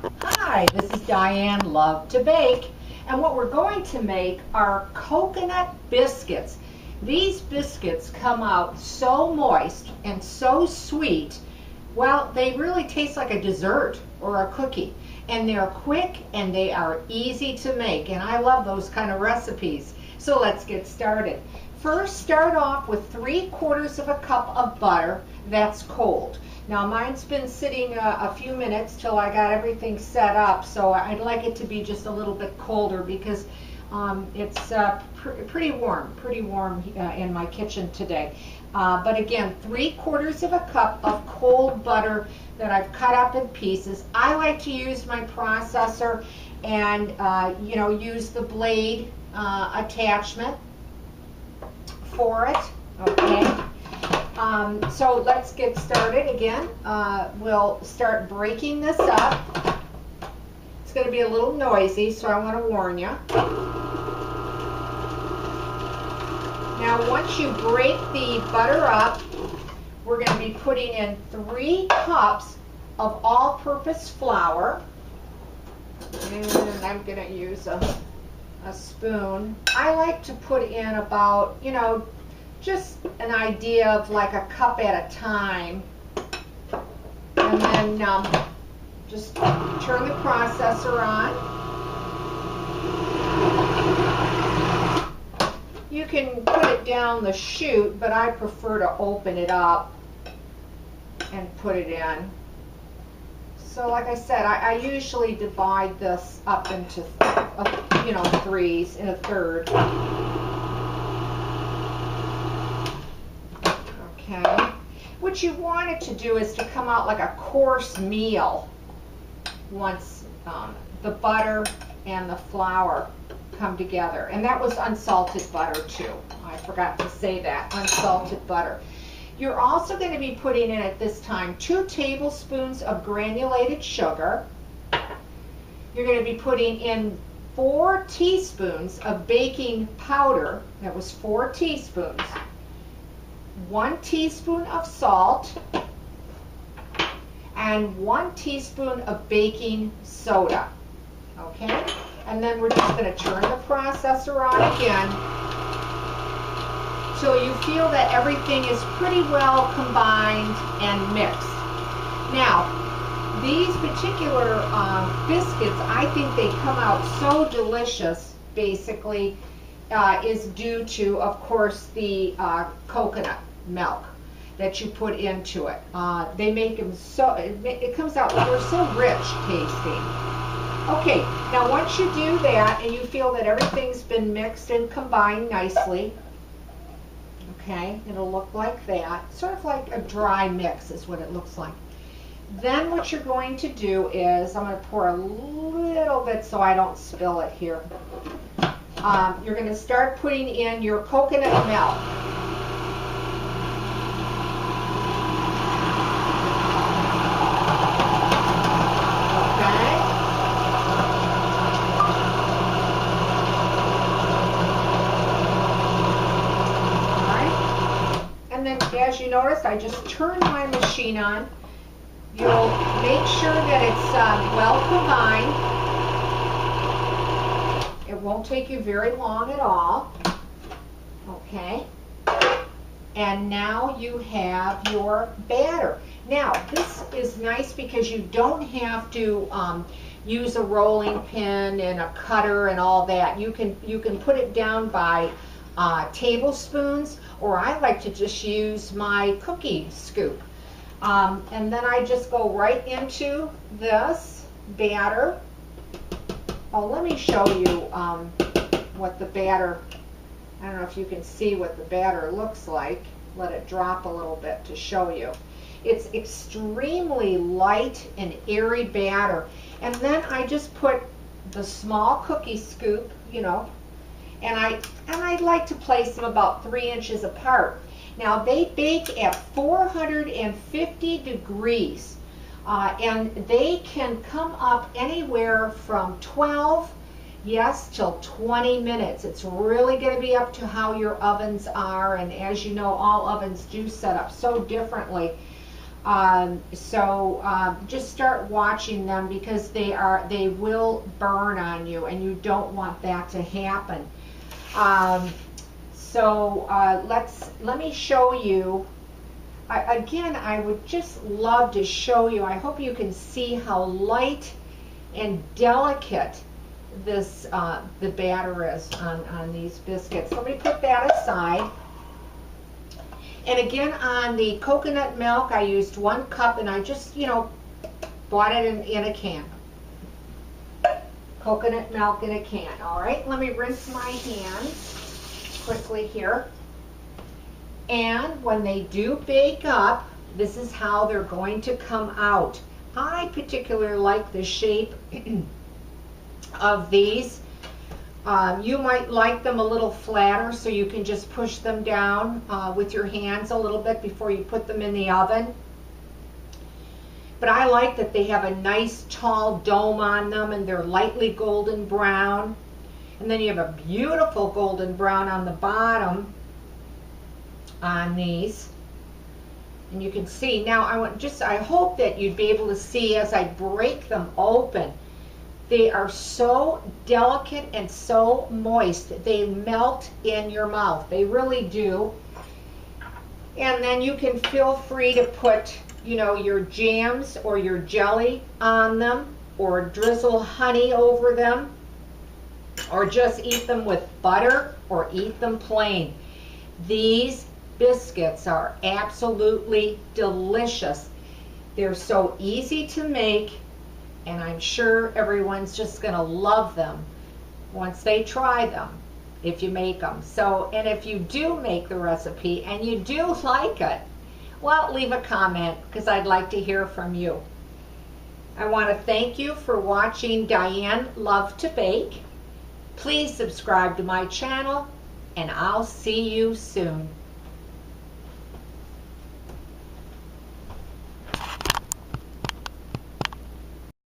Hi, this is Diane Lovetobake, and what we're going to make are coconut biscuits. These biscuits come out so moist and so sweet. Well, they really taste like a dessert or a cookie, and they're quick and they are easy to make, and I love those kind of recipes. So let's get started. First, start off with 3/4 of a cup of butter that's cold. Now mine's been sitting a few minutes till I got everything set up, so I'd like it to be just a little bit colder because it's pretty warm in my kitchen today. But again, 3/4 of a cup of cold butter that I've cut up in pieces. I like to use my processor and use the blade attachment for it. Okay. So let's get started again. We'll start breaking this up. It's going to be a little noisy, so I want to warn you. Now, once you break the butter up, we're going to be putting in 3 cups of all-purpose flour. And I'm going to use a spoon. I like to put in about, just an idea of like a cup at a time, and then just turn the processor on. You can put it down the chute, but I prefer to open it up and put it in. So like I said, I usually divide this up into threes in a third. Okay. What you want it to do is to come out like a coarse meal once the butter and the flour come together. And that was unsalted butter too. I forgot to say that, unsalted butter. You're also going to be putting in at this time 2 tablespoons of granulated sugar. You're going to be putting in 4 teaspoons of baking powder. That was 4 teaspoons. 1 teaspoon of salt, and 1 teaspoon of baking soda. Okay? And then we're just going to turn the processor on again till you feel that everything is pretty well combined and mixed. Now, these particular biscuits, I think they come out so delicious, basically, is due to, of course, the coconut milk that you put into it. They make them so, it comes out, they're so rich tasting. Okay, now once you do that and you feel that everything's been mixed and combined nicely, okay, it'll look like that, sort of like a dry mix is what it looks like. Then what you're going to do is, I'm going to pour a little bit so I don't spill it here. You're going to start putting in your coconut milk. Okay. All right. And then, as you notice, I just turned my machine on. You'll make sure that it's well combined. It won't take you very long at all. Okay. And now you have your batter. Now, this is nice because you don't have to use a rolling pin and a cutter and all that. You can put it down by tablespoons, or I like to just use my cookie scoop. And then I just go right into this batter. Oh, let me show you what the batter, I don't know if you can see what the batter looks like. Let it drop a little bit to show you. It's extremely light and airy batter. And then I just put the small cookie scoop, and I like to place them about 3 inches apart. Now they bake at 450 degrees. And they can come up anywhere from 12, till 20 minutes. It's really going to be up to how your ovens are, and as you know, all ovens do set up so differently. Just start watching them, because they will burn on you, and you don't want that to happen. Let me show you. Again, I would just love to show you. I hope you can see how light and delicate this the batter is on these biscuits. Let me put that aside. And again, on the coconut milk, I used 1 cup, and I just, bought it in a can. Coconut milk in a can. All right, let me rinse my hands quickly here. And when they do bake up, this is how they're going to come out. I particularly like the shape of these. You might like them a little flatter, so you can just push them down with your hands a little bit before you put them in the oven. But I like that they have a nice tall dome on them, and they're lightly golden brown. And then you have a beautiful golden brown on the bottom on these. And you can see now, I hope that you'd be able to see as I break them open. They are so delicate and so moist. They melt in your mouth. They really do. And then you can feel free to put, your jams or your jelly on them, or drizzle honey over them, or just eat them with butter, or eat them plain. These biscuits are absolutely delicious. They're so easy to make, and I'm sure everyone's just going to love them once they try them, if you make them. And if you do make the recipe and you do like it, well, leave a comment, because I'd like to hear from you. I want to thank you for watching Diane Lovetobake. Please subscribe to my channel, and I'll see you soon.